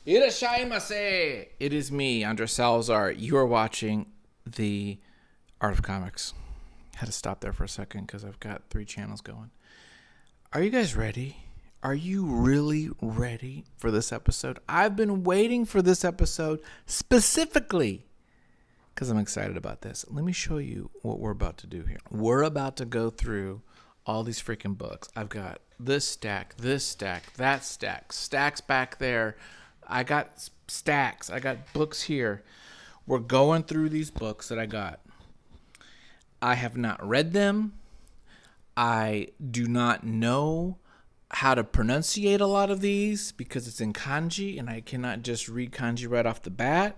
Irashaimase! It is me, Andres Salazar. You are watching the Art of Comics. Had to stop there for a second because I've got 3 channels going. Are you guys ready? Are you really ready for this episode? I've been waiting for this episode specifically because I'm excited about this. Let me show you what we're about to do here. We're about to go through all these freaking books. I've got this stack, that stack, stacks back there. I got stacks. I got books here. We're going through these books that I got. I have not read them. I do not know how to pronunciate a lot of these because it's in kanji and I cannot just read kanji right off the bat.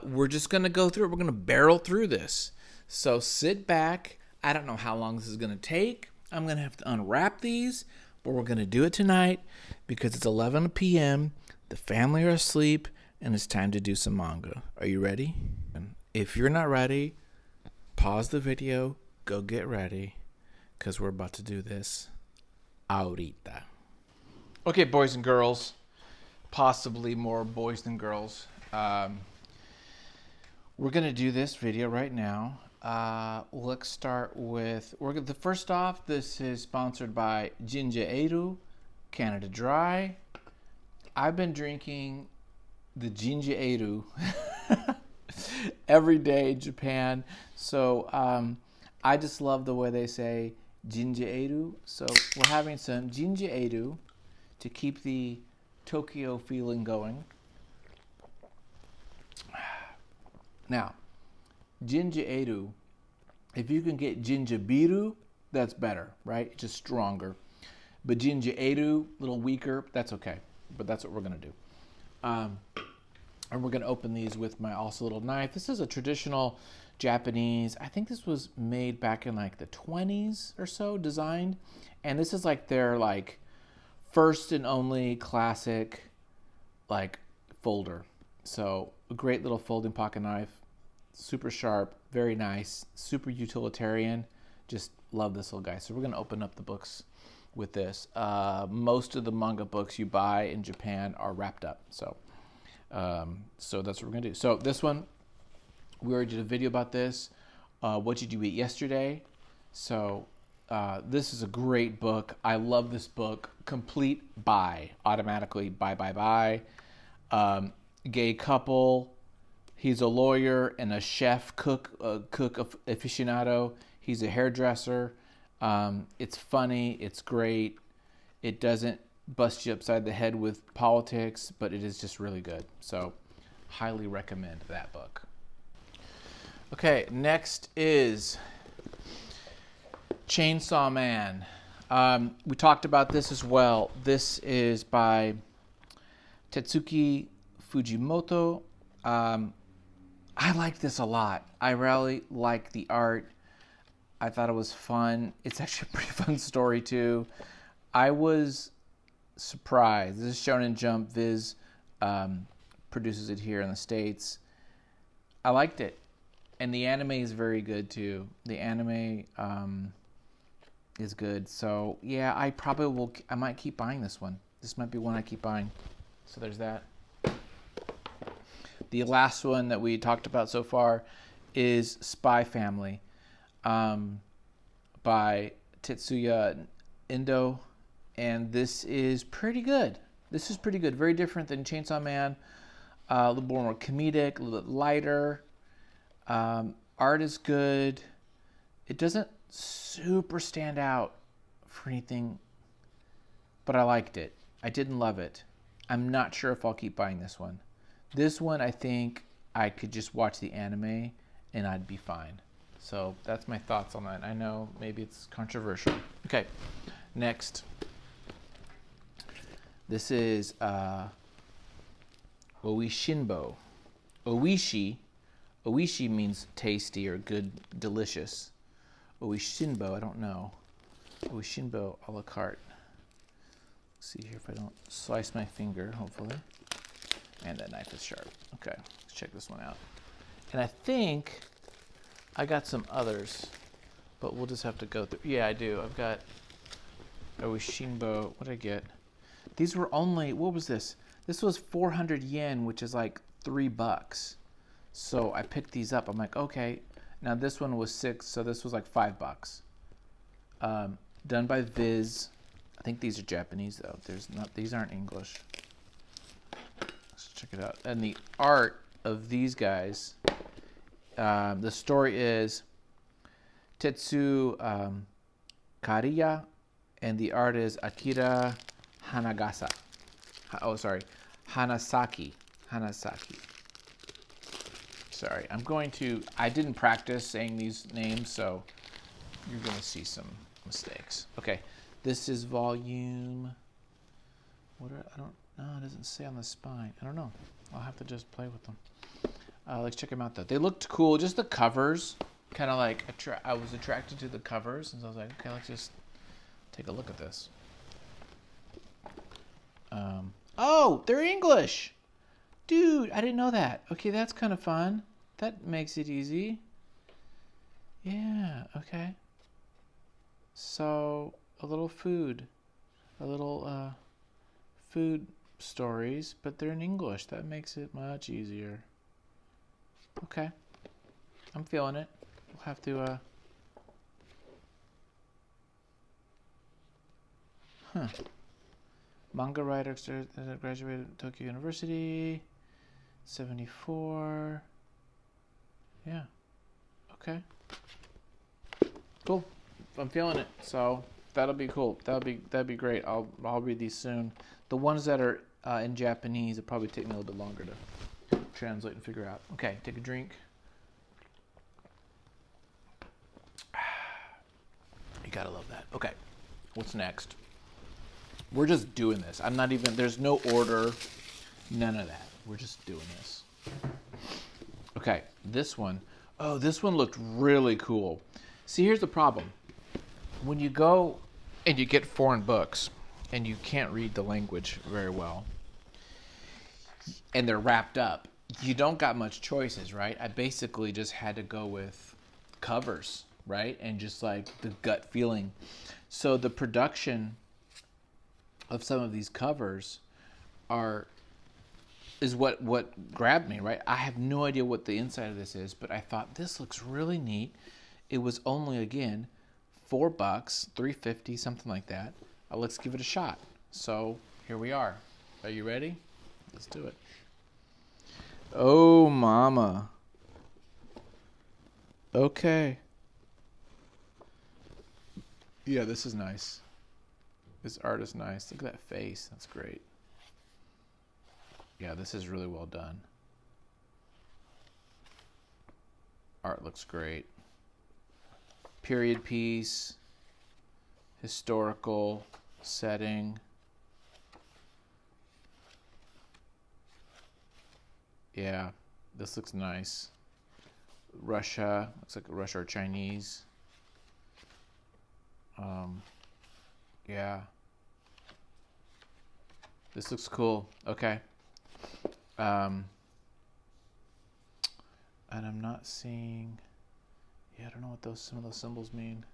We're just going to go through it. We're going to barrel through this. So sit back. I don't know how long this is going to take. I'm going to have to unwrap these, but we're going to do it tonight because it's 11 p.m. The family are asleep and it's time to do some manga. Are you ready? If you're not ready, pause the video, go get ready because we're about to do this ahorita. Okay, boys and girls, possibly more boys than girls. We're going to do this video right now. Let's start with, first off, this is sponsored by Ginger Ale, Canada Dry. I've been drinking the Ginger Ale every day in Japan. So I just love the way they say Ginger Ale. So we're having some Ginger Ale to keep the Tokyo feeling going. Now, ginger ale, if you can get ginger biru, that's better, right? It's just stronger. But ginger ale, a little weaker, that's okay. But that's what we're going to do. And we're going to open these with my also little knife. This is a traditional Japanese, I think this was made back in like the 20s or so, designed. And this is like their like first and only classic like folder. So a great little folding pocket knife, super sharp, very nice, super utilitarian. Just love this little guy. So we're going to open up the books with this. Most of the manga books you buy in Japan are wrapped up. So that's what we're going to do. So this one, we already did a video about this. What did you eat yesterday? So this is a great book. I love this book. Complete buy. Automatically buy. Gay couple. He's a lawyer and a chef, cook aficionado. He's a hairdresser. It's funny. It's great. It doesn't bust you upside the head with politics, but it is just really good. So highly recommend that book. Okay, next is Chainsaw Man. We talked about this as well. This is by Tetsuki Fujimoto. I like this a lot. I really like the art. I thought it was fun. It's actually a pretty fun story too. I was surprised. This is Shonen Jump. Viz produces it here in the States. I liked it. And the anime is very good too. The anime is good. So yeah, I might keep buying this one. This might be one I keep buying. So there's that. The last one that we talked about so far is Spy Family by Tetsuya Endo. And this is pretty good. Very different than Chainsaw Man. A little more comedic, a little bit lighter. Art is good. It doesn't super stand out for anything, but I liked it. I didn't love it. I'm not sure if I'll keep buying this one. This one, I think I could just watch the anime and I'd be fine. So that's my thoughts on that. I know maybe it's controversial. Okay, next. This is Oishinbo. Oishi means tasty or good, delicious. Oishinbo, I don't know. Oishinbo a la carte. Let's see here if I don't slice my finger, hopefully. And that knife is sharp. Okay, let's check this one out. And I think I got some others, but we'll just have to go through. Yeah, I do. I've got Oishinbo. What did I get? These were only, what was this? This was 400 yen, which is like $3. So I picked these up. I'm like, okay. Now this one was 6, so this was like $5. Done by Viz. I think these are Japanese though. These aren't English. Let's check it out. And the art of these guys, the story is Tetsu Kariya, and the art is Akira Hanagasa. Oh, sorry, Hanasaki. Sorry, I didn't practice saying these names, so you're gonna see some mistakes. Okay, this is volume, it doesn't say on the spine. I don't know. I'll have to just play with them. Let's check them out though. They looked cool, just the covers, kind of like, I was attracted to the covers, and so I was like, okay, let's just take a look at this. Oh, they're English! Dude, I didn't know that. Okay, that's kind of fun. That makes it easy. Yeah, okay. So, a little food stories, but they're in English. That makes it much easier. Okay. I'm feeling it. We'll have to, Manga writer, graduated Tokyo University, 74. Yeah. Okay. Cool. I'm feeling it. So that'll be cool. That'd be great. I'll read these soon. The ones that are in Japanese, it'll probably take me a little bit longer to translate and figure out. Okay, take a drink. You gotta love that. Okay, what's next? We're just doing this. There's no order, none of that. We're just doing this. Okay, this one. Oh, this one looked really cool. See, here's the problem. When you go and you get foreign books and you can't read the language very well, and they're wrapped up, you don't got much choices, right? I basically just had to go with covers, right? And just like the gut feeling. So the production of some of these covers is what grabbed me, right? I have no idea what the inside of this is, but I thought this looks really neat. It was only, again, $4, $3.50, something like that. Let's give it a shot. So here we are. Are you ready? Let's do it. Oh, mama. Okay. Yeah, this is nice. This art is nice. Look at that face. That's great. Yeah, this is really well done. Art looks great. Period piece. Historical setting. Yeah, this looks nice. Russia. Looks like Russia or Chinese. Yeah. This looks cool. Okay. And I'm not seeing. Yeah, I don't know what some of those symbols mean.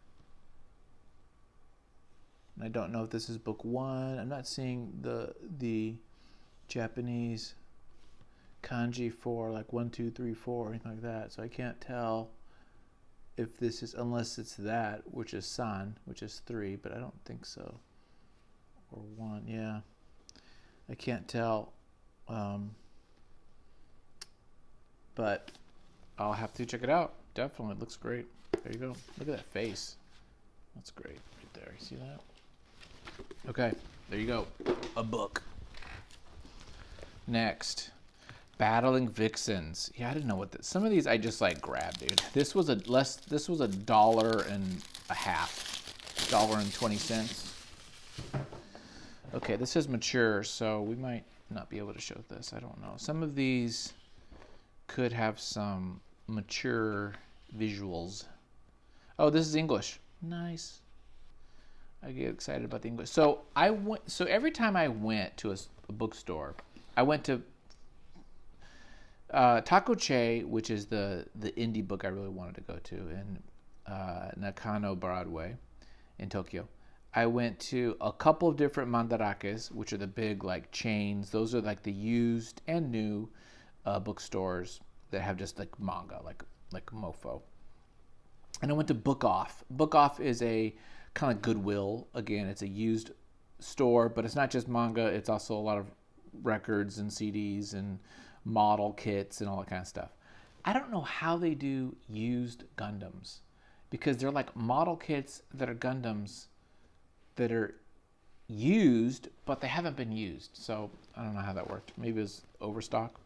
And I don't know if this is book 1. I'm not seeing the Japanese kanji for like 1, 2, 3, 4, or anything like that. So I can't tell if this is, unless it's that, which is san, which is 3, but I don't think so. Or 1, yeah. I can't tell. But I'll have to check it out. Definitely, it looks great. There you go. Look at that face. That's great right there. You see that? Okay, there you go. A book. Next, Battling Vixens. Yeah, I didn't know what this. Some of these I just like grabbed, dude. This was $1.50, $1.20. Okay, this is mature, so we might not be able to show this. I don't know. Some of these could have some mature visuals. Oh, this is English. Nice. I get excited about the English. So every time I went to a bookstore, I went to Takoche, which is the indie book I really wanted to go to, in Nakano Broadway in Tokyo. I went to a couple of different mandarakes, which are the big like chains. Those are like the used and new bookstores that have just like manga, like Mofo. And I went to Book Off. Book Off is a kind of Goodwill. Again, it's a used store, but it's not just manga. It's also a lot of records and CDs and model kits and all that kind of stuff. I don't know how they do used Gundams, because they're like model kits that are Gundams that are used, but they haven't been used. So I don't know how that worked. Maybe it was overstock.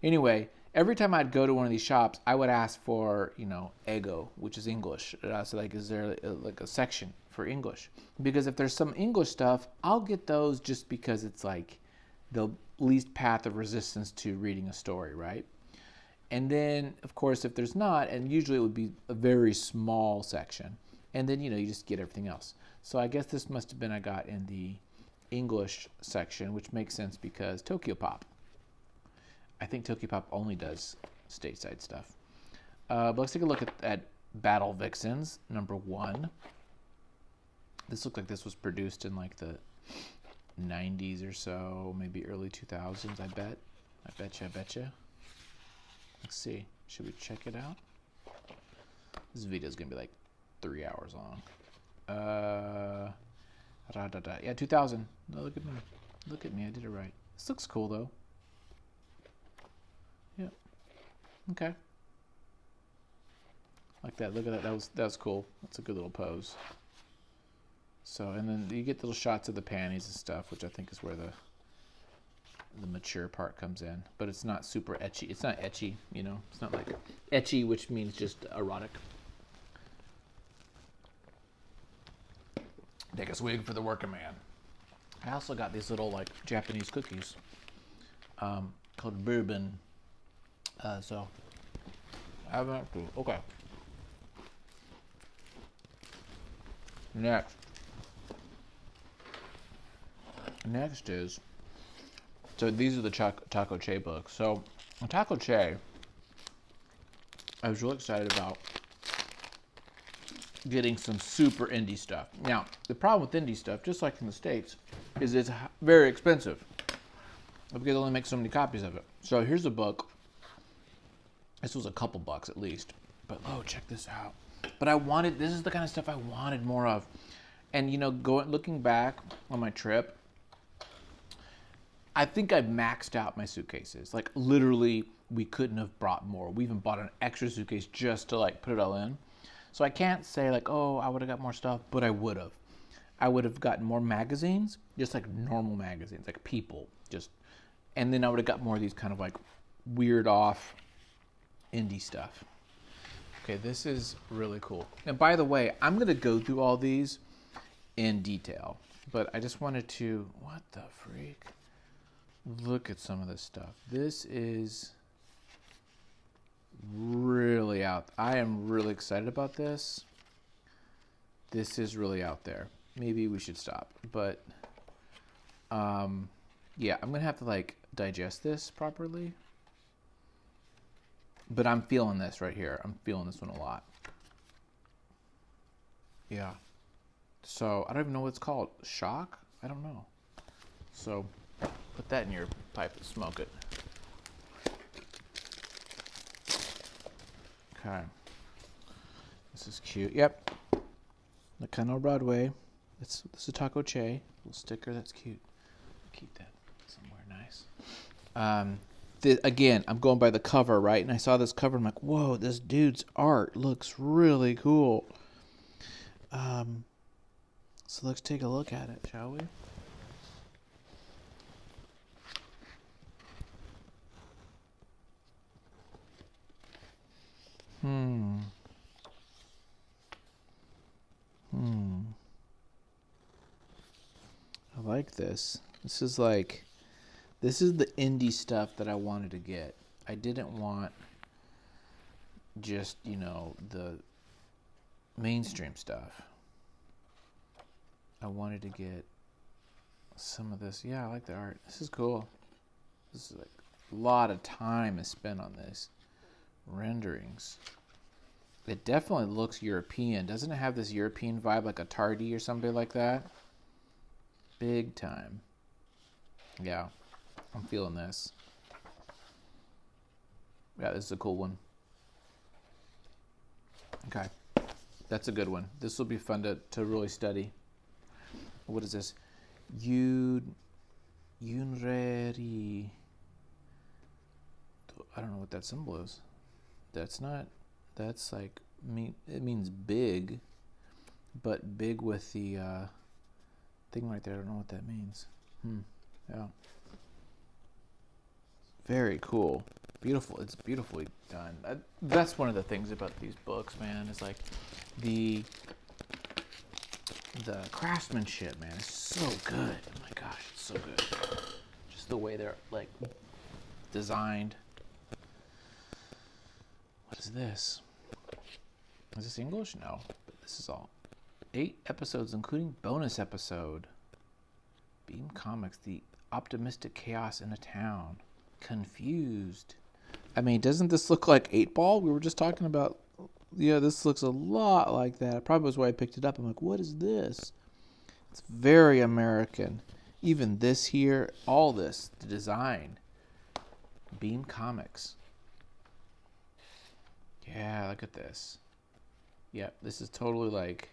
Anyway, every time I'd go to one of these shops, I would ask for, ego, which is English. So like, is there like a section for English? Because if there's some English stuff, I'll get those just because it's like the least path of resistance to reading a story, right? And then, of course, if there's not, and usually it would be a very small section, and then, you just get everything else. So I guess this must have been I got in the English section, which makes sense because Tokyo Pop. I think Tokyo Pop only does stateside stuff. But let's take a look at Battle Vixens, number 1. This looked like this was produced in like the 90s or so, maybe early 2000s, I bet. I betcha. Let's see. Should we check it out? This video is going to be like 3 hours long. Yeah, 2000. No, look at me. Look at me. I did it right. This looks cool, though. Yeah. Okay. Like that. Look at that. That was cool. That's a good little pose. So, and then you get little shots of the panties and stuff, which I think is where the mature part comes in. But it's not super ecchi. It's not ecchi, It's not like ecchi, which means just erotic. Take a swig for the working man. I also got these little like Japanese cookies called bourbon. So I have that too. Okay. Next is, so these are the Taco Che books. So Taco Che, I was really excited about getting some super indie stuff. Now, the problem with indie stuff, just like in the States, is it's very expensive because they only make so many copies of it. So here's a book. This was a couple bucks at least. But, check this out. But this is the kind of stuff I wanted more of. And, looking back on my trip, I think I maxed out my suitcases. Like, literally, we couldn't have brought more. We even bought an extra suitcase just to, like, put it all in. So I can't say, like, I would have got more stuff, but I would have. I would have gotten more magazines, just like normal magazines, like People, and then I would have got more of these kind of, like, weird off indie stuff. Okay, this is really cool. And by the way, I'm going to go through all these in detail, but I just wanted to, what the freak? Look at some of this stuff. This is really out. I am really excited about this. This is really out there. Maybe we should stop. But, yeah, I'm going to have to, like, digest this properly. But I'm feeling this right here. I'm feeling this one a lot. Yeah. So, I don't even know what it's called. Shock? I don't know. So, put that in your pipe and smoke it. Okay. This is cute. Yep. Nakano Broadway. This is Taco Che. Little sticker. That's cute. Keep that somewhere nice. Again, I'm going by the cover, right? And I saw this cover. I'm like, whoa, this dude's art looks really cool. So let's take a look at it, shall we? I like this. This is the indie stuff that I wanted to get. I didn't want just, the mainstream stuff. I wanted to get some of this. Yeah, I like the art. This is cool. This is like a lot of time is spent on this. Renderings. It definitely looks European. Doesn't it have this European vibe, like a tardy or something like that? Big time. Yeah, I'm feeling this. Yeah, this is a cool one. Okay, that's a good one. This will be fun to really study. What is this? Yunreri. I don't know what that symbol is. That's not. That's like it means big, but big with the thing right there. I don't know what that means. Yeah. Very cool. Beautiful. It's beautifully done. That's one of the things about these books, man. Is like the craftsmanship, man. Is so good. Oh my gosh, it's so good. Just the way they're like designed. What is this? Is this English? No. This is all 8 episodes, including bonus episode. Beam Comics, the optimistic chaos in a town. Confused. I mean, doesn't this look like 8 Ball? We were just talking about. Yeah, this looks a lot like that. Probably was why I picked it up. I'm like, what is this? It's very American. Even this here, all this, the design. Beam Comics. Yeah, look at this. Yeah, this is totally like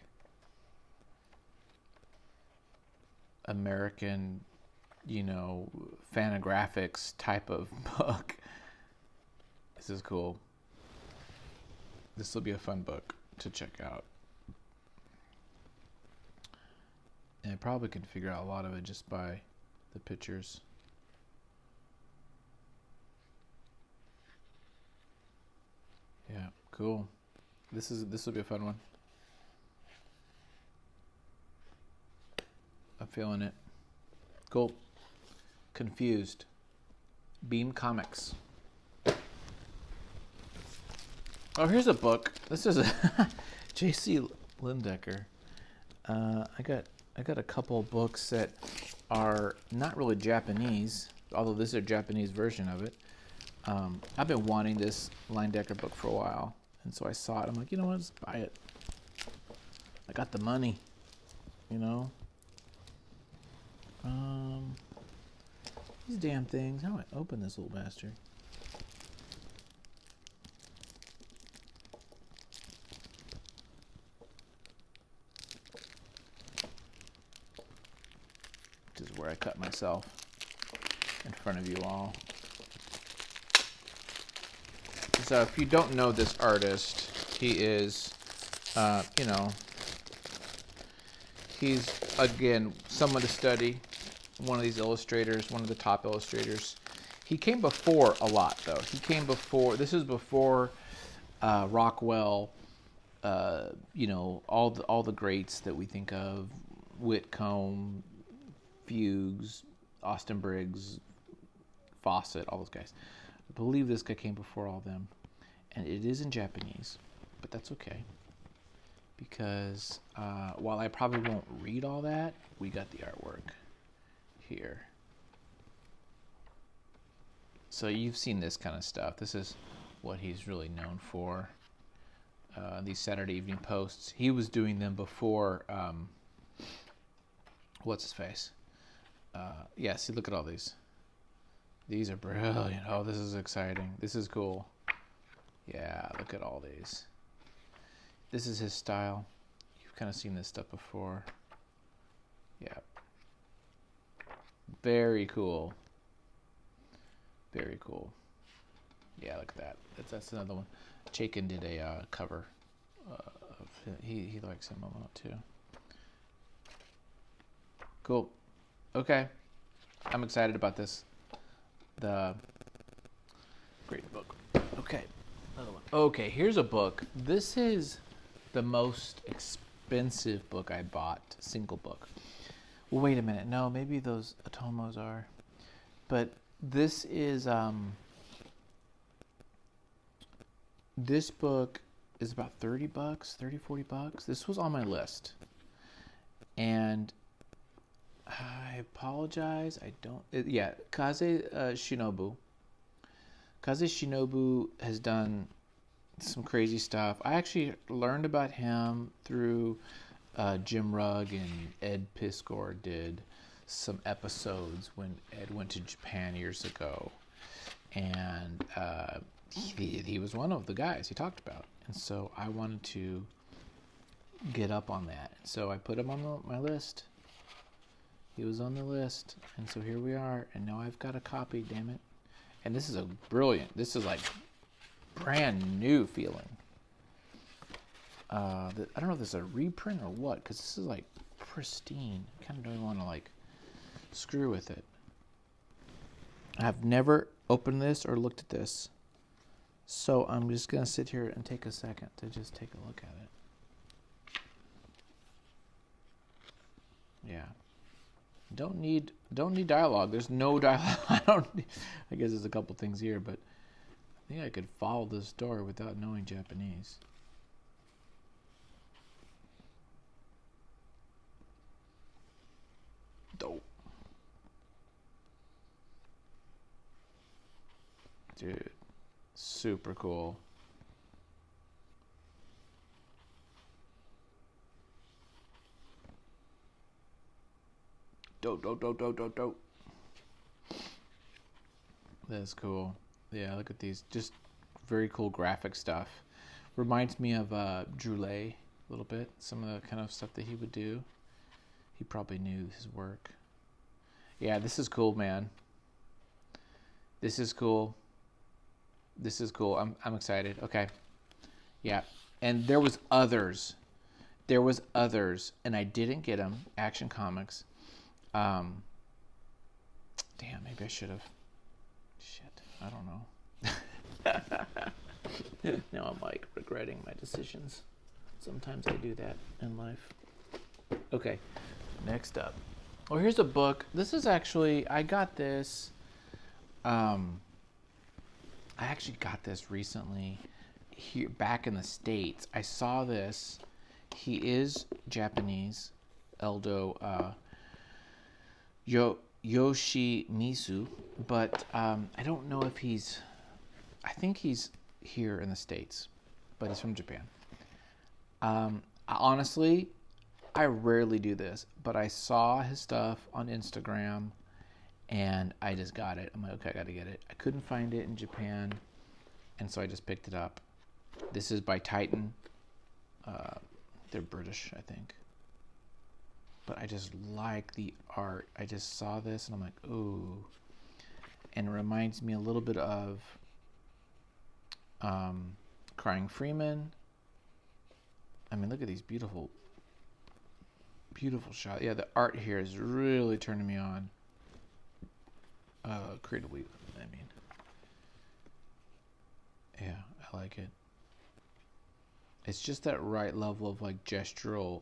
American, Fantagraphics type of book. This is cool. This will be a fun book to check out. And I probably can figure out a lot of it just by the pictures. Yeah, cool. This will be a fun one. I'm feeling it. Cool. Confused. Beam Comics. Oh, here's a book. This is a J.C. Lindecker. I got a couple books that are not really Japanese, although this is a Japanese version of it. I've been wanting this Lindecker book for a while, and so I saw it. I'm like, you know what? Let's buy it. I got the money, These damn things. How do I open this little bastard? This is where I cut myself in front of you all. So if you don't know this artist, he is, he's, again, someone to study. One of these illustrators, one of the top illustrators. He came before a lot, though. He came before, this is before Rockwell, all the greats that we think of, Whitcomb, Fuchs, Austin Briggs, Fawcett, all those guys. I believe this guy came before all them. And it is in Japanese, but that's okay. Because while I probably won't read all that, we got the artwork here. So you've seen this kind of stuff. This is what he's really known for. These Saturday evening posts. He was doing them before, what's his face? See, look at all these. These are brilliant. Oh, this is exciting. This is cool. Yeah, look at all these. This is his style. You've kind of seen this stuff before. Yeah. Very cool. Very cool. Yeah, look at that. That's another one. Chaikin did a cover. He likes him a lot too. Cool. Okay. I'm excited about this. The great book. Okay. Another one. Okay, here's a book. This is the most expensive book I bought. Single book. Well, wait a minute. No, maybe those Atomos are. But this is this book is about 30 bucks, 30, 40 bucks. This was on my list. And I apologize. I don't. Kaze Shinobu. Kaze Shinobu has done some crazy stuff. I actually learned about him through Jim Rugg and Ed Piskor did some episodes when Ed went to Japan years ago, and he was one of the guys he talked about, and so I wanted to get up on that. So I put him on my list. He was on the list, and so here we are, and now I've got a copy, damn it. And this is this is like brand new feeling. I don't know if this is a reprint or what, because this is like pristine. I kind of don't want to like screw with it. I've never opened this or looked at this, so I'm just gonna sit here and take a second to just take a look at it. Yeah. Don't need dialogue. There's no dialogue. I guess there's a couple things here, but I think I could follow this story without knowing Japanese. Dope. Dude, super cool. Dope. That's cool. Yeah, look at these. Just very cool graphic stuff. Reminds me of Droulet a little bit. Some of the kind of stuff that he would do. He probably knew his work. Yeah, this is cool, man. This is cool. I'm excited. Okay. Yeah. And there was others, and I didn't get them. Action Comics. Damn, maybe I should have. Shit, I don't know. Now I'm like regretting my decisions. Sometimes I do that in life. Okay, next up. Oh, here's a book. This is actually, I got this. I actually got this recently here back in the States. I saw this. He is Japanese. Eldo Yoshimitsu, but I don't know if he's. I think he's here in the States, but he's from Japan. Honestly, I rarely do this, but I saw his stuff on Instagram, and I just got it. I'm like, okay, I got to get it. I couldn't find it in Japan, and so I just picked it up. This is by Titan. They're British, I think. But I just like the art. I just saw this and I'm like, ooh. And it reminds me a little bit of Crying Freeman. I mean, look at these beautiful, beautiful shots. Yeah, the art here is really turning me on. Creatively, I mean. Yeah, I like it. It's just that right level of like gestural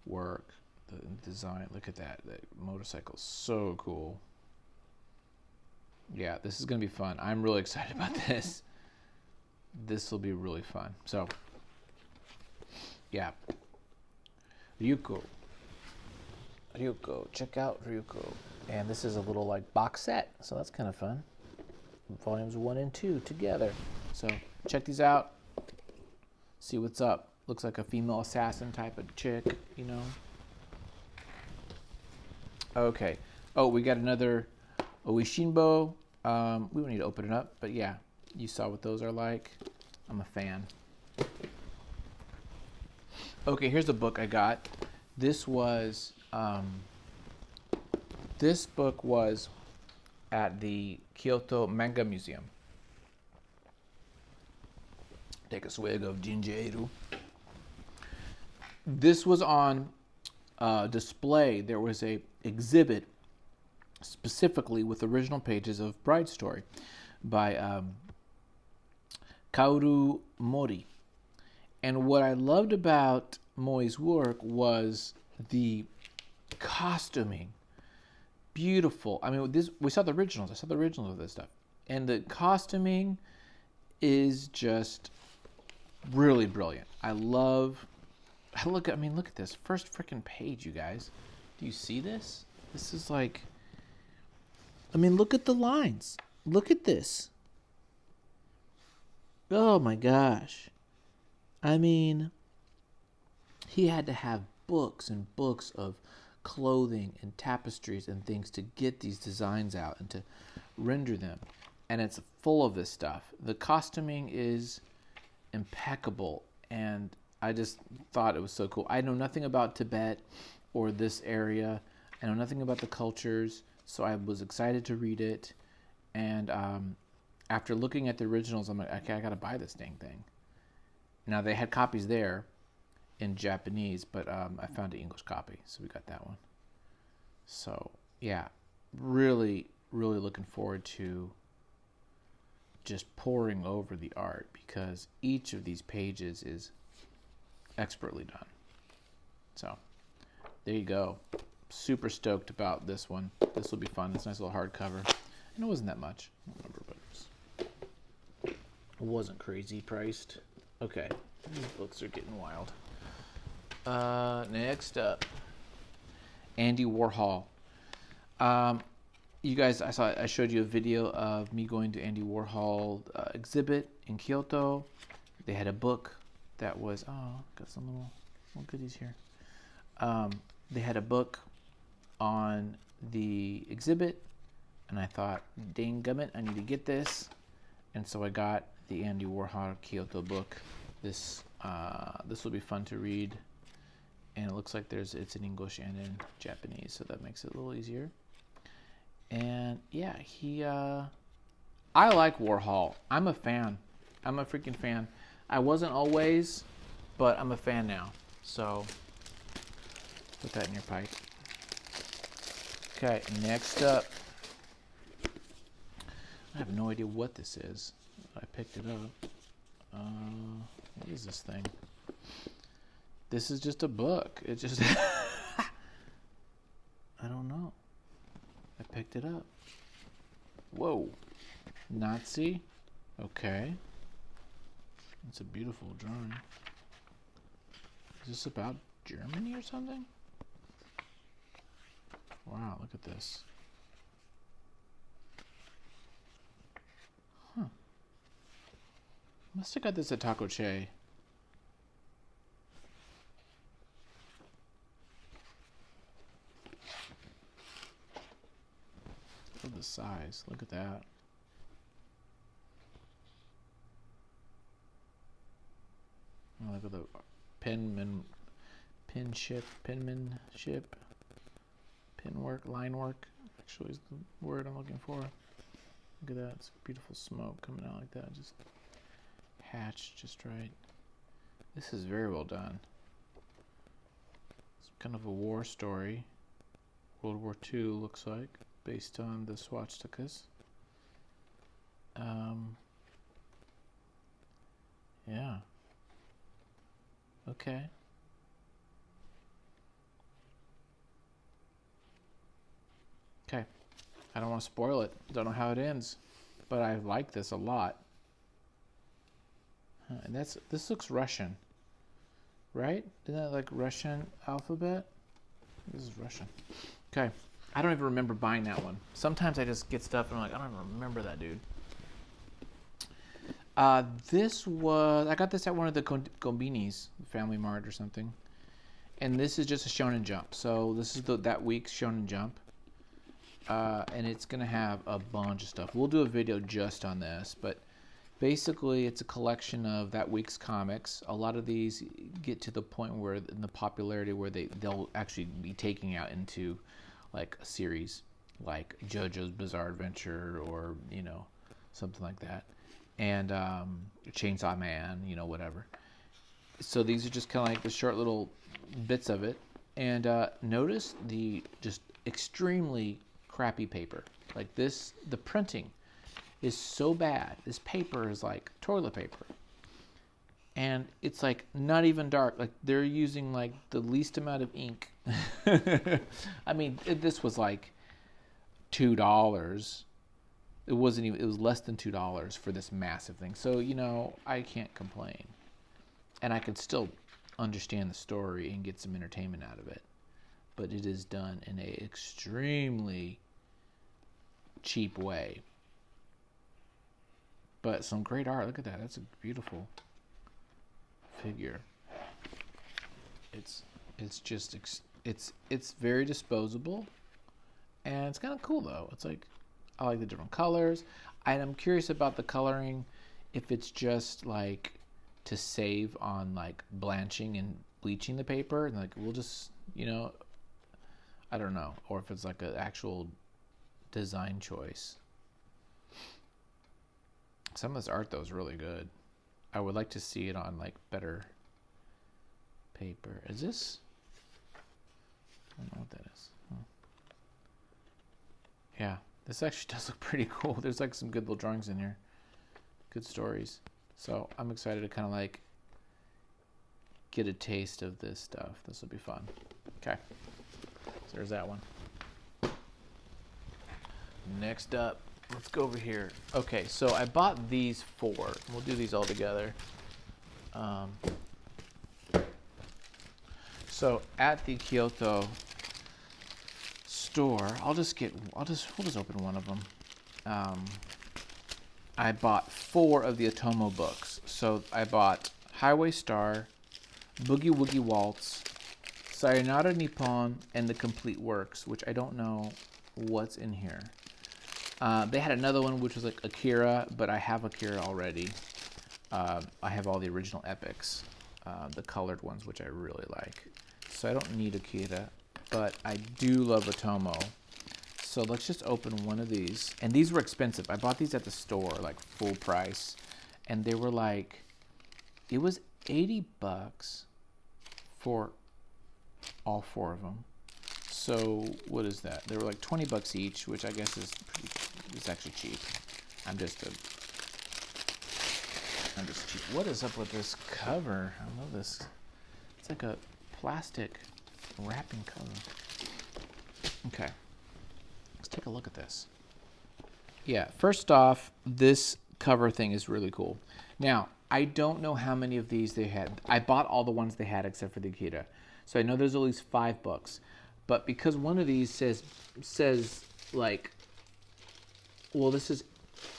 work. The design, look at that. That motorcycle's so cool. Yeah, this is going to be fun. I'm really excited about this. This will be really fun. So, yeah. Ryuko. Check out Ryuko. And this is a little like box set. So that's kind of fun. Volumes 1 and 2 together. So check these out. See what's up. Looks like a female assassin type of chick, you know. Okay. Oh, we got another Oishinbo. We don't need to open it up, but yeah, you saw what those are like. I'm a fan. Okay, here's a book I got. This was this book was at the Kyoto Manga Museum. Take a swig of ginger ale. This was on display. There was a exhibit specifically with original pages of Bride Story by Kaoru Mori. And what I loved about Moi's work was the costuming. Beautiful. I mean, we saw the originals. I saw the originals of this stuff. And the costuming is just really brilliant. Look at this first freaking page, you guys. Do you see this? This is like, I mean, look at the lines. Look at this. Oh my gosh. I mean, he had to have books and books of clothing and tapestries and things to get these designs out and to render them. And it's full of this stuff. The costuming is impeccable, and I just thought it was so cool. I know nothing about Tibet or this area. I know nothing about the cultures, so I was excited to read it. And after looking at the originals, I'm like, okay, I gotta buy this dang thing. Now they had copies there in Japanese, but I found an English copy, so we got that one. So yeah, really, really looking forward to just poring over the art, because each of these pages is expertly done. So there you go. Super stoked about this one. This will be fun. It's a nice little hardcover. And it wasn't that much. I don't remember, but it wasn't crazy priced. Okay, these books are getting wild. Next up, Andy Warhol. You guys, I showed you a video of me going to Andy Warhol exhibit in Kyoto. They had a book that was, got some little goodies here. They had a book on the exhibit, and I thought, dang gummit, I need to get this. And so I got the Andy Warhol Kyoto book. This will be fun to read, and it looks like it's in English and in Japanese, so that makes it a little easier. And yeah, I like Warhol. I'm a fan. I'm a freaking fan. I wasn't always, but I'm a fan now. So put that in your pipe. Okay, next up. I have no idea what this is. I picked it up. What is this thing? This is just a book. It just I don't know. I picked it up. Whoa. Nazi? Okay. It's a beautiful drawing. Is this about Germany or something? Wow, look at this. Huh. Must have got this at Taco Che. Look at the size. Look at that. Oh, look at the penmanship, pin work, line work. Actually, is the word I'm looking for. Look at that. It's beautiful smoke coming out like that. Just hatched just right. This is very well done. It's kind of a war story. World War II looks like, based on the swastikas. Yeah. Okay. Okay. I don't want to spoil it. Don't know how it ends, but I like this a lot. And this looks Russian, right? Isn't that like Russian alphabet? This is Russian. Okay. I don't even remember buying that one. Sometimes I just get stuff and I'm like, I don't even remember that dude. I got this at one of the Konbinis, Family Mart or something. And this is just a Shonen Jump. So this is that week's Shonen Jump. And it's going to have a bunch of stuff. We'll do a video just on this, but basically it's a collection of that week's comics. A lot of these get to the point where in the popularity where they'll actually be taking out into like a series like JoJo's Bizarre Adventure or, something like that. And Chainsaw Man, whatever. So these are just kind of like the short little bits of it. And notice the just extremely crappy paper. Like this, the printing is so bad. This paper is like toilet paper. And it's like not even dark. Like they're using like the least amount of ink. I mean, this was like $2. It wasn't even, it was less than $2 for this massive thing. So, I can't complain. And I could still understand the story and get some entertainment out of it. But it is done in a extremely cheap way. But some great art. Look at that. That's a beautiful figure. It's just it's very disposable, and it's kind of cool though. It's like, I like the different colors, and I'm curious about the coloring, if it's just like to save on like blanching and bleaching the paper, and like we'll just, you know, I don't know, or if it's like an actual design choice. Some of this art though is really good. I would like to see it on like better paper. Is this? I don't know what that is. Huh. Yeah, this actually does look pretty cool. There's like some good little drawings in here. Good stories. So I'm excited to kind of like get a taste of this stuff. This will be fun. Okay, so there's that one. Next up, let's go over here. Okay, so I bought these 4. We'll do these all together. So at the Kyoto store, we'll just open one of them. I bought 4 of the Otomo books. So I bought Highway Star, Boogie Woogie Waltz, Sayonara Nippon, and The Complete Works, which I don't know what's in here. They had another one which was like Akira, but I have Akira already. I have all the original epics, the colored ones, which I really like. So I don't need Akira, but I do love Otomo. So let's just open one of these. And these were expensive. I bought these at the store, like full price. And they were like, it was $80 for all 4 of them. So what is that? They were like $20 each, which I guess is actually cheap. I'm just cheap. What is up with this cover? I love this. It's like a plastic wrapping cover. Okay, let's take a look at this. Yeah, first off, this cover thing is really cool. Now, I don't know how many of these they had. I bought all the ones they had except for the Akira. So I know there's at least 5 books. But because one of these says like, well, this is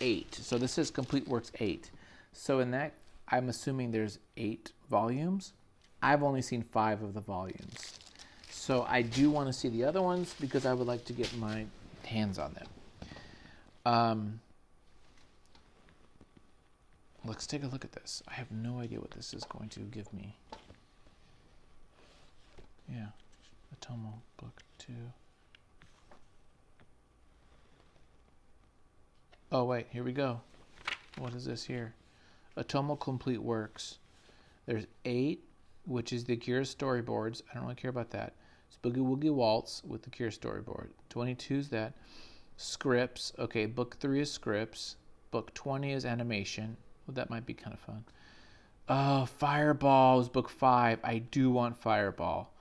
8. So this is Complete Works 8. So in that, I'm assuming there's 8 volumes. I've only seen 5 of the volumes. So I do want to see the other ones because I would like to get my hands on them. Let's take a look at this. I have no idea what this is going to give me. Yeah, Otomo book 2. Oh wait, here we go. What is this here? Otomo Complete Works. There's 8, which is the Akira storyboards. I don't really care about that. It's Boogie Woogie Waltz with the Akira storyboard. 22 is that. Scripts. Okay, book 3 is scripts. Book 20 is animation. Well, that might be kind of fun. Oh, Fireball is book 5. I do want Fireball.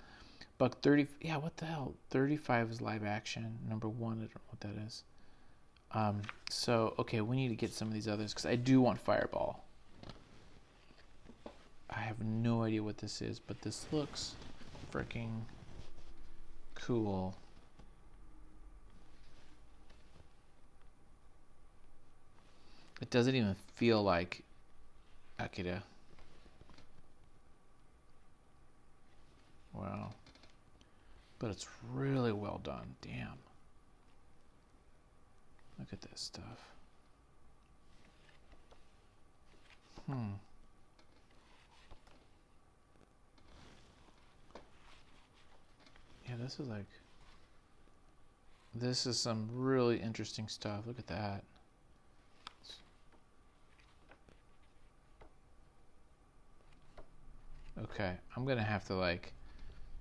Book 30. Yeah, what the hell? 35 is live action. Number 1, I don't know what that is. So, okay, we need to get some of these others because I do want Fireball. I have no idea what this is, but this looks freaking cool. It doesn't even feel like Akira. Wow. But it's really well done. Damn. Look at this stuff. Yeah, this is some really interesting stuff. Look at that. Okay, I'm gonna have to like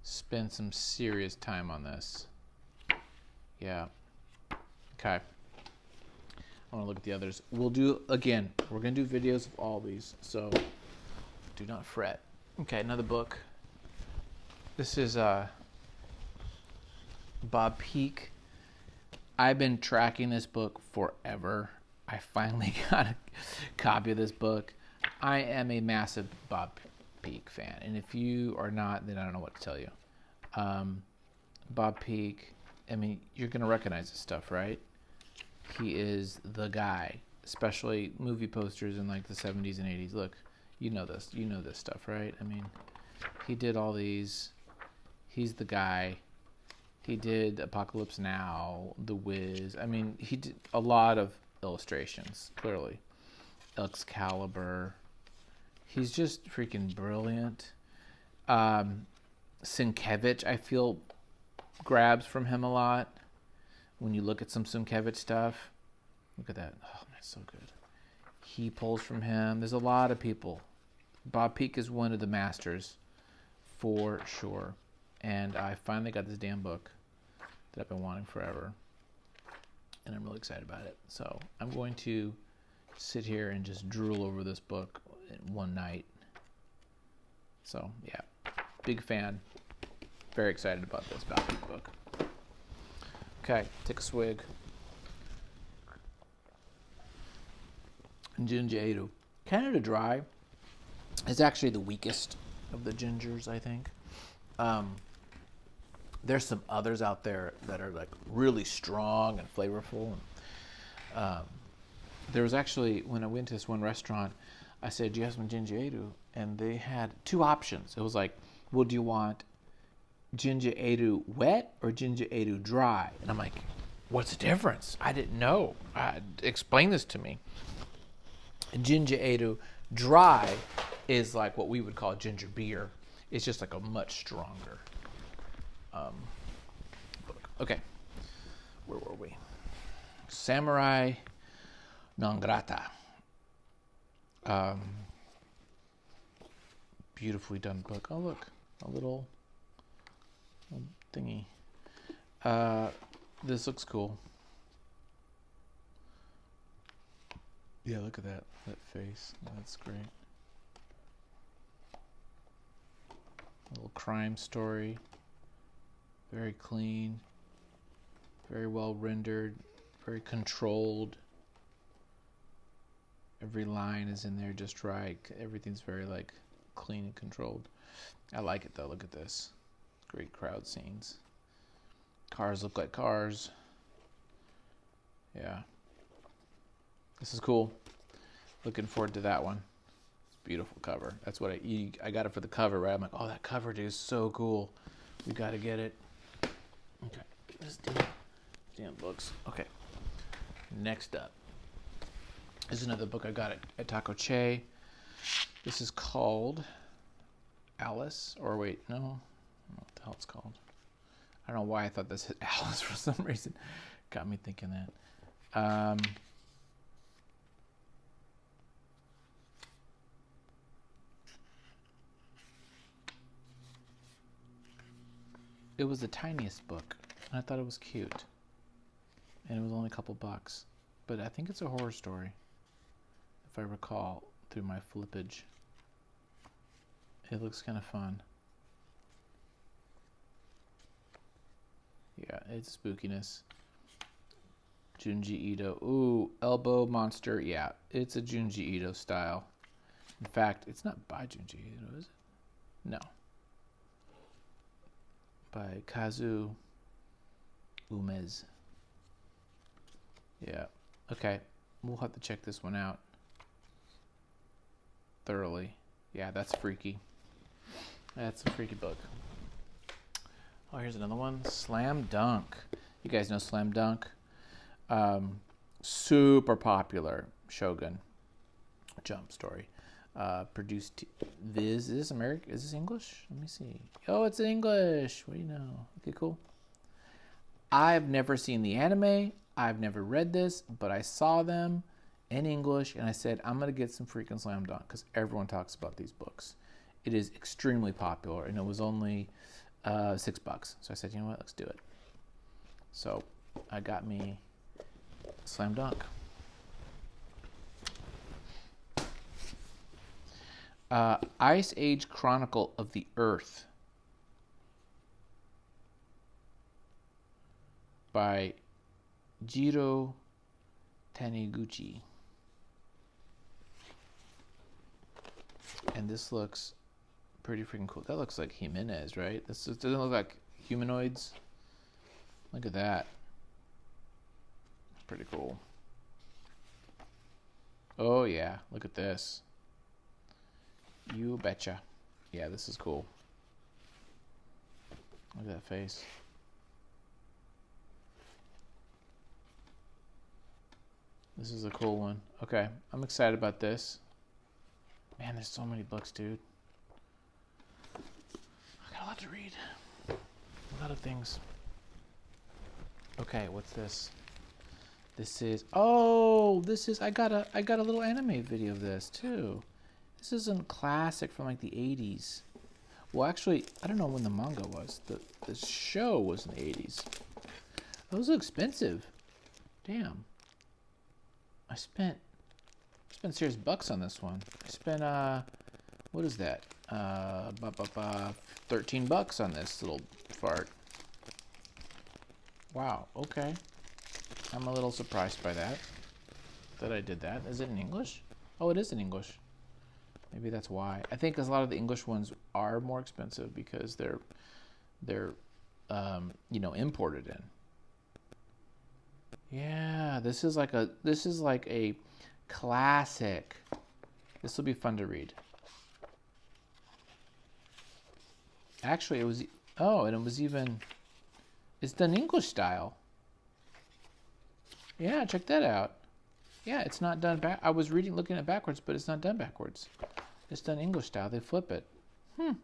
spend some serious time on this. Yeah. Okay. I want to look at the others. We'll do, again, we're going to do videos of all these, so do not fret. Okay, another book. This is Bob Peak. I've been tracking this book forever. I finally got a copy of this book. I am a massive Bob Peak fan, and if you are not, then I don't know what to tell you. Bob Peak, I mean, you're going to recognize this stuff, right? He is the guy especially movie posters in like the 70s and 80s. Look, you know this stuff, right? I mean, he did all these. He's the guy. He did Apocalypse Now, The Wiz. I mean, he did a lot of illustrations, clearly. Excalibur. He's just freaking brilliant. Sienkiewicz, I feel, grabs from him a lot. When you look at some Sienkiewicz stuff, look at that. Oh, that's so good. He pulls from him. There's a lot of people. Bob Peak is one of the masters, for sure. And I finally got this damn book that I've been wanting forever. And I'm really excited about it. So I'm going to sit here and just drool over this book in one night. So, yeah. Big fan. Very excited about this Bob Peak book. Okay, take a swig. Ginger ale. Canada Dry is actually the weakest of the gingers, I think. There's some others out there that are like really strong and flavorful. There was actually, when I went to this one restaurant, I said, "Do you have some ginger ale?" And they had two options. It was like, "Well, do you want ginger ale wet or ginger ale dry?" And I'm like, "What's the difference? I didn't know. Explain this to me." And ginger ale dry is like what we would call ginger beer. It's just like a much stronger book. Okay, where were we? Samurai Non Grata. Beautifully done book. Oh, look, a little thingy. This looks cool. Yeah, look at that face. That's great. A little crime story. Very clean. Very well rendered. Very controlled. Every line is in there just right. Everything's very like clean and controlled. I like it though. Look at this. Great crowd scenes. Cars look like cars. Yeah. This is cool. Looking forward to that one. Beautiful cover. That's what I got it for the cover, right? I'm like, oh, that cover, dude, is so cool. We got to get it. Okay. This damn books. Okay. Next up is another book I got at Taco Che. This is called Alice. Or wait, no. I don't know what the hell it's called. I don't know why I thought this hit Alice for some reason. Got me thinking that. It was the tiniest book, and I thought it was cute. And it was only a couple bucks. But I think it's a horror story, if I recall, through my flippage. It looks kind of fun. Yeah, it's spookiness. Junji Ito. Ooh, Elbow Monster. Yeah, it's a Junji Ito style. In fact, it's not by Junji Ito, is it? No. By Kazu Umez. Yeah. Okay. We'll have to check this one out thoroughly. Yeah, that's freaky. That's a freaky book. Oh, here's another one. Slam Dunk. You guys know Slam Dunk? Super popular Shogun Jump story. Produced Viz. Is this American? Is this English? Let me see. Oh, it's English. What do you know? Okay, cool. I've never seen the anime. I've never read this, but I saw them in English, and I said, I'm going to get some freaking Slam Dunk because everyone talks about these books. It is extremely popular, and it was only $6. So I said, you know what? Let's do it. So I got me Slam Dunk. Ice Age Chronicle of the Earth by Jiro Taniguchi. And this looks pretty freaking cool. That looks like Jimenez, right? This doesn't look like humanoids. Look at that. Pretty cool. Oh yeah, look at this. You betcha. Yeah, this is cool. Look at that face. This is a cool one. Okay, I'm excited about this. Man, there's so many books, dude. I got a lot to read. A lot of things. Okay, what's this? This is I got a little anime video of this too. This is a classic from like the 80s. Well, actually, I don't know when the manga was. The show was in the 80s. Those are expensive. Damn. I spent serious bucks on this one. I spent what is that? 13 bucks on this little fart. Wow, okay. I'm a little surprised by that I did that. Is it in English? Oh, it is in English. Maybe that's why. I think a lot of the English ones are more expensive because they're imported in. Yeah, this is like a classic. This will be fun to read. Actually, it's done English style. Yeah, check that out. Yeah, it's not done back. I was looking at backwards, but it's not done backwards. It's done English style. They flip it. Look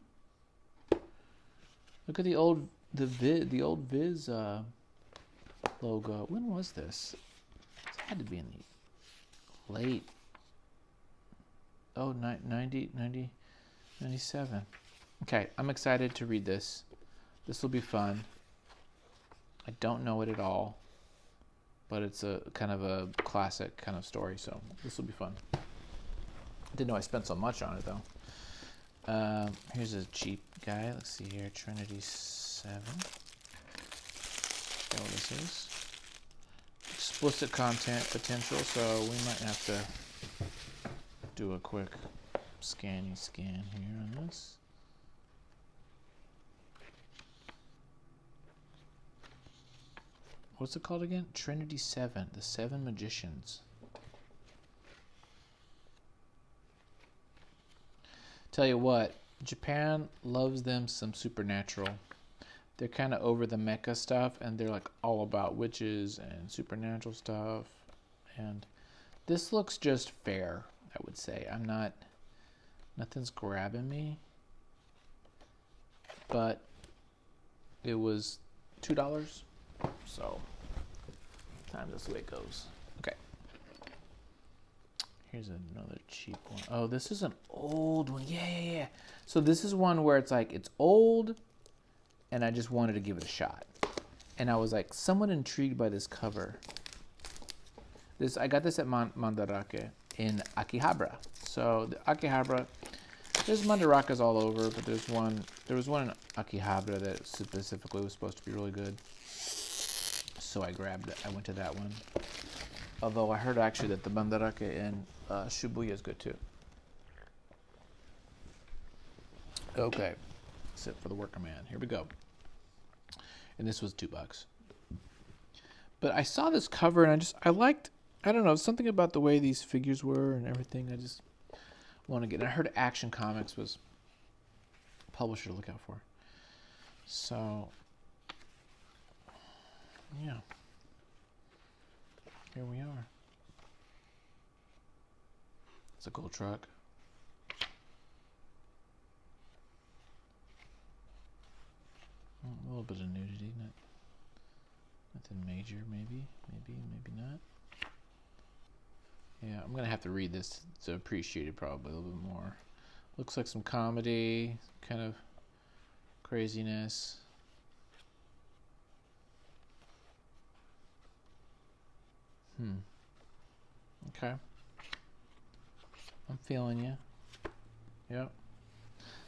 at the old Viz logo. When was this? It had to be in the late 97. Okay, I'm excited to read this. This will be fun. I don't know it at all, but it's a kind of a classic kind of story, so this will be fun. I didn't know I spent so much on it though. Here's a cheap guy. Let's see here, Trinity 7. That's what this is. Explicit content potential, so we might have to do a quick scan here on this. What's it called again? Trinity 7, the 7 Magicians. Tell you what, Japan loves them some supernatural. They're kind of over the mecha stuff, and they're like all about witches and supernatural stuff. And this looks just fair, I would say. Nothing's grabbing me. But it was $2. So, sometimes that's the way it goes. Okay. Here's another cheap one. Oh, this is an old one. Yeah. So this is one where it's like, it's old, and I just wanted to give it a shot. And I was like, somewhat intrigued by this cover. I got this at Mandarake in Akihabara. So the Akihabara, there's Mandarakas all over, but there was one in Akihabara that specifically was supposed to be really good. So I grabbed it. I went to that one. Although I heard actually that the Mandarake in Shibuya is good too. Okay, sit for the worker man. Here we go. And this was $2. But I saw this cover and I liked, I don't know, something about the way these figures were and everything. I just want to get. And I heard Action Comics was a publisher to look out for. So, yeah. Here we are. It's a cool truck. A little bit of nudity, nothing major, maybe not. Yeah, I'm gonna have to read this to appreciate it probably a little bit more. Looks like some comedy, kind of craziness. Okay. I'm feeling you. Yep.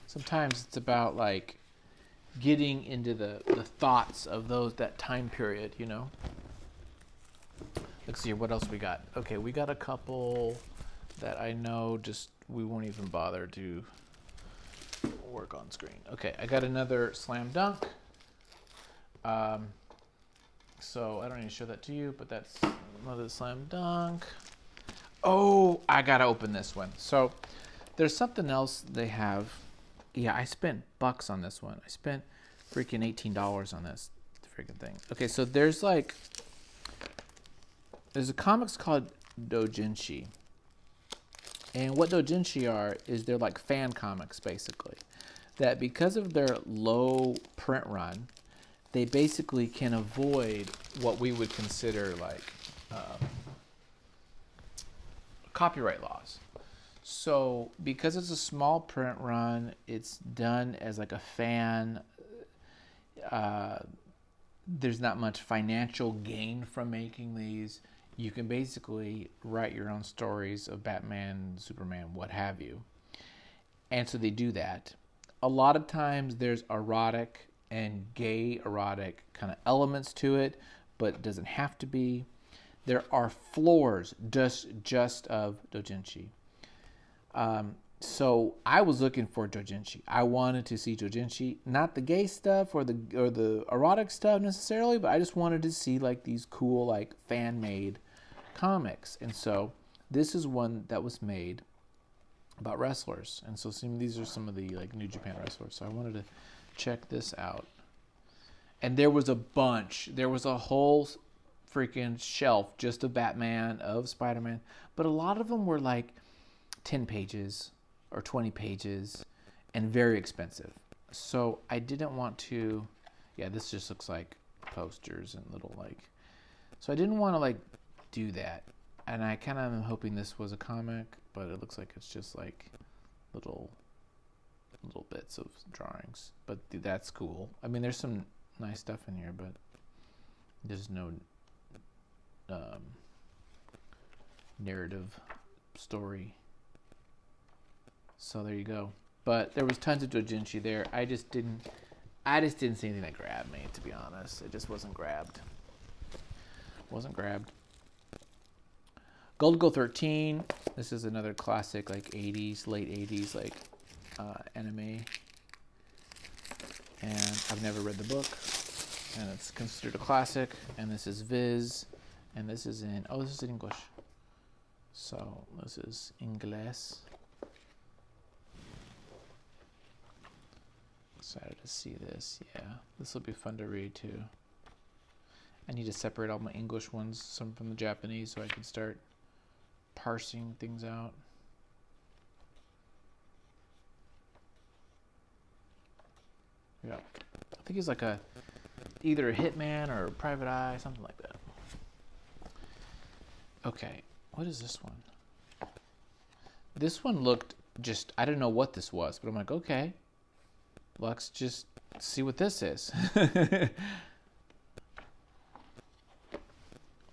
Sometimes it's about like getting into the thoughts of that time period, you know. Let's see what else we got. Okay, we got a couple that I know just we won't even bother to work on screen. Okay, I got another Slam Dunk. So I don't need to show that to you, but that's another Slam Dunk. Oh, I gotta open this one. So there's something else they have. Yeah, I spent bucks on this one. I spent freaking $18 on this freaking thing. Okay, so there's a comics called doujinshi. And what doujinshi are is they're like fan comics basically. That because of their low print run, they basically can avoid what we would consider like copyright laws. So because it's a small print run, it's done as like a fan. There's not much financial gain from making these. You can basically write your own stories of Batman, Superman, what have you. And so they do that. A lot of times there's erotic and gay erotic kind of elements to it, but it doesn't have to be. There are floors just of doujinshi. So I was looking for doujinshi. I wanted to see doujinshi, not the gay stuff or the erotic stuff necessarily, but I just wanted to see like these cool like fan made comics. And so this is one that was made about wrestlers. And so these are some of the like New Japan wrestlers. So I wanted to check this out. And there was a bunch. There was a whole freaking shelf just of Batman, of Spider-Man, but a lot of them were like 10 pages or 20 pages and very expensive. So I didn't want to, yeah, this just looks like posters and little like, so I didn't want to like do that. And I kind of am hoping this was a comic, but it looks like it's just like little bits of drawings, but that's cool. I mean, there's some nice stuff in here, but there's no narrative story. So there you go. But there was tons of doujinshi there. I just didn't see anything that grabbed me, to be honest. It just wasn't grabbed. Gold Go 13. This is another classic, like 80s, late 80s, like anime. And I've never read the book. And it's considered a classic. And this is Viz. And this is in, this is in English. So this is Ingles. Excited to see this. Yeah, this will be fun to read too. I need to separate all my English ones, some from the Japanese, so I can start parsing things out. Yeah, I think he's like either a hitman or a private eye, something like that. Okay, what is this one? This one looked just, I didn't know what this was, but I'm like, okay, let's just see what this is.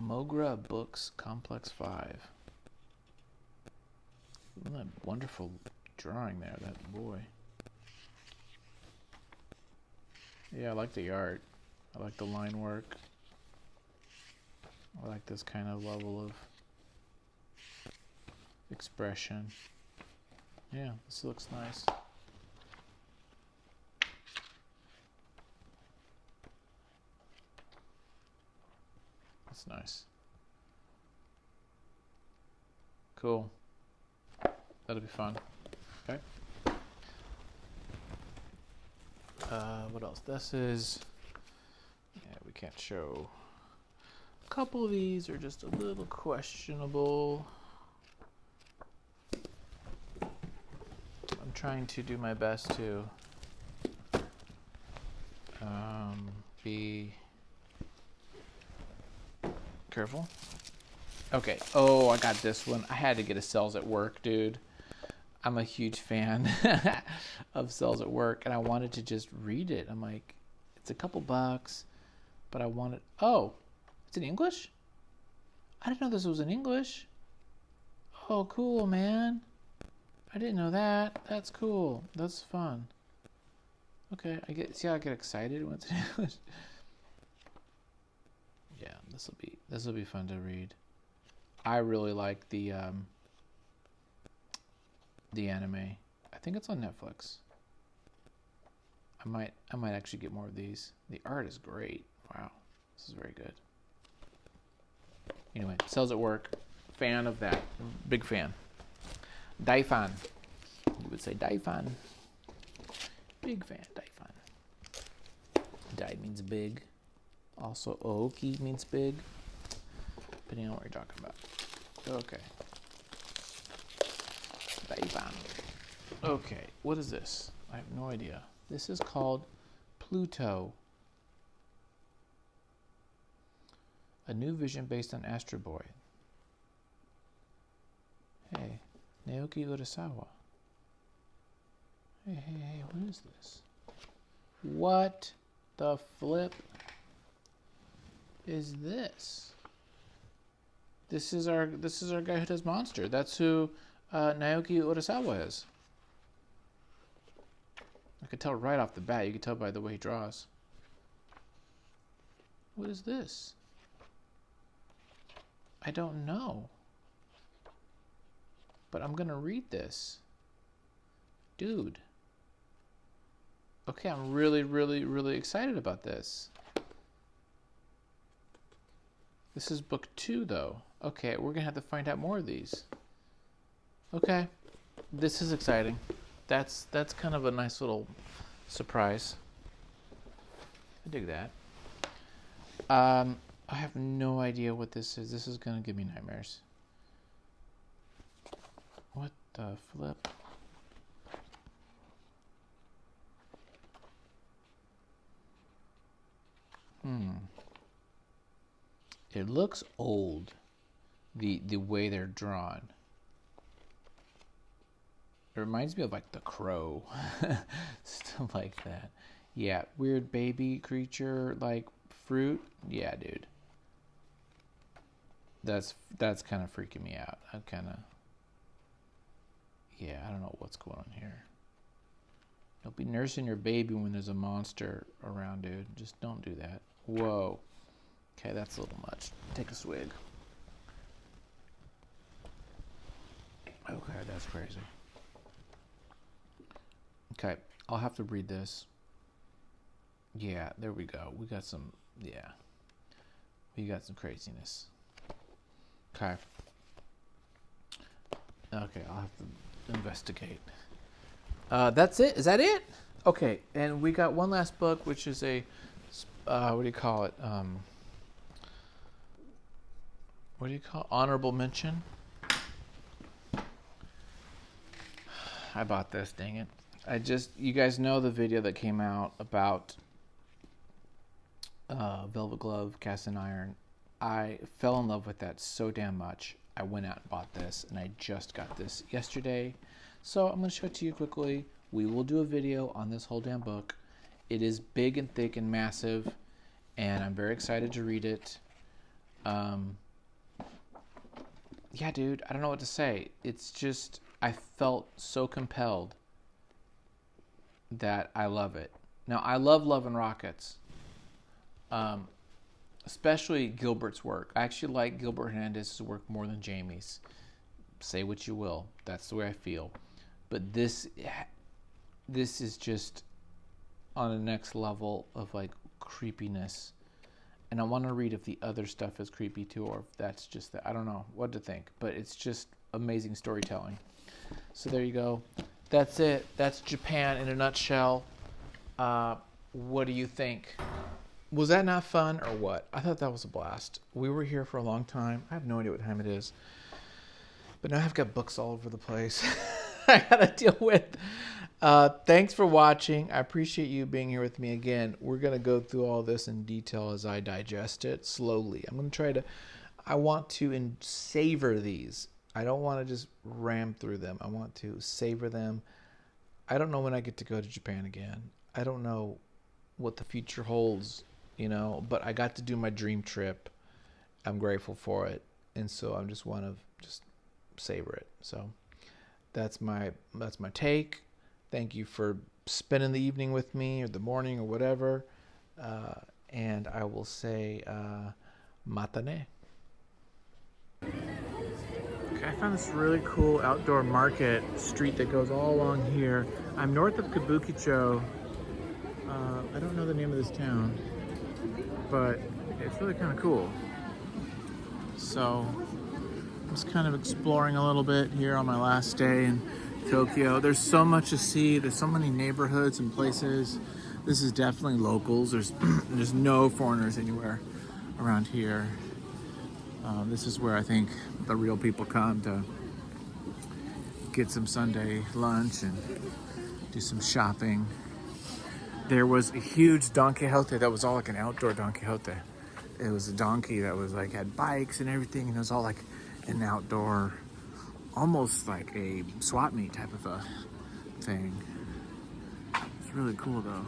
Mogra Books Complex 5. What a wonderful drawing there, that boy. Yeah, I like the art. I like the line work. I like this kind of level of expression. Yeah, this looks nice. That's nice. Cool. That'll be fun. Okay. What else? This is, yeah, we can't show. A couple of these are just a little questionable. I'm trying to do my best to be careful. Okay. Oh, I got this one. I had to get a Cells at Work, dude. I'm a huge fan of Cells at Work, and I wanted to just read it. I'm like, it's a couple bucks, but I wanted. Oh, it's in English? I didn't know this was in English. Oh, cool, man. I didn't know that. That's cool. That's fun. Okay, see how I get excited when it's in English. Yeah, this will be fun to read. I really like the anime. I think it's on Netflix. I might actually get more of these. The art is great. Wow, this is very good. Anyway, Cells at Work, fan of that. Big fan. Daifan. You would say Daifan. Big fan, Daifan. Dai means big. Also, Ooki means big. Depending on what you're talking about. Okay. Daifan. Okay, what is this? I have no idea. This is called Pluto. A new vision based on Astro Boy. Hey, Naoki Urasawa. Hey, what is this? What the flip is this? This is our guy who does Monster. That's who Naoki Urasawa is. I could tell right off the bat. You could tell by the way he draws. What is this? I don't know. But I'm gonna read this. Dude. Okay, I'm really excited about this. This is book 2 though. Okay, we're gonna have to find out more of these. Okay. This is exciting. That's kind of a nice little surprise. I dig that. I have no idea what this is. This is gonna give me nightmares. What the flip? It looks old, the way they're drawn. It reminds me of like The Crow, stuff like that. Yeah, weird baby creature like fruit. Yeah, dude. That's kind of freaking me out. I don't know what's going on here. Don't be nursing your baby when there's a monster around, dude. Just don't do that. Whoa. Okay, that's a little much. Take a swig. Okay, that's crazy. Okay, I'll have to read this. Yeah, there we go. We got some craziness. Okay. Okay, I'll have to investigate. That's it? Is that it? Okay, and we got one last book, which is a, what do you call it? What do you call it? Honorable mention? I bought this, dang it. You guys know the video that came out about Velvet Glove, Cast in Iron. I fell in love with that so damn much. I went out and bought this, and I just got this yesterday. So I'm going to show it to you quickly. We will do a video on this whole damn book. It is big and thick and massive, and I'm very excited to read it. Yeah, dude, I don't know what to say. It's just, I felt so compelled that I love it. Now, I love Love and Rockets, especially Gilbert's work. I actually like Gilbert Hernandez's work more than Jamie's. Say what you will. That's the way I feel. But this is just on a next level of like creepiness. And I want to read if the other stuff is creepy too, or if that's just that. I don't know what to think, but it's just amazing storytelling. So there you go. That's it. That's Japan in a nutshell. What do you think? Was that not fun or what? I thought that was a blast. We were here for a long time. I have no idea what time it is. But now I've got books all over the place I gotta deal with. Thanks for watching. I appreciate you being here with me again. We're gonna go through all this in detail as I digest it slowly. I want to savor these. I don't want to just ram through them. I want to savor them. I don't know when I get to go to Japan again. I don't know what the future holds, but I got to do my dream trip. I'm grateful for it. And so I just want to just savor it. So that's my take. Thank you for spending the evening with me or the morning or whatever. And I will say matane. Okay, I found this really cool outdoor market street that goes all along here. I'm north of Kabukicho. I don't know the name of this town, but it's really kind of cool. So Just kind of exploring a little bit here on my last day in Tokyo. There's so much to see. There's so many neighborhoods and places. This is definitely locals. There's there's no foreigners anywhere around here. This is where I think the real people come to get some Sunday lunch and do some shopping. There was a huge Don Quixote that was all like an outdoor Don Quixote. It was a donkey that was like had bikes and everything, and it was all like an outdoor, almost like a swap meet type of a thing. It's really cool though.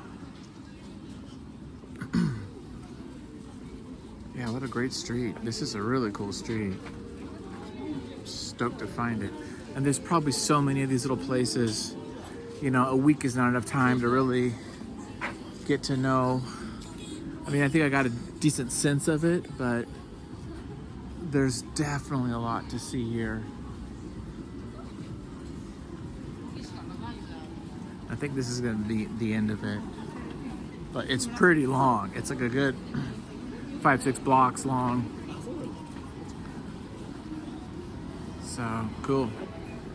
Yeah, what a great street. This is a really cool street. Stoked to find it. And there's probably so many of these little places. You know, a week is not enough time to really get to know. I mean, I think I got a decent sense of it, but there's definitely a lot to see here. I think this is going to be the end of it. But it's pretty long. It's like a good 5-6 blocks long. So, cool.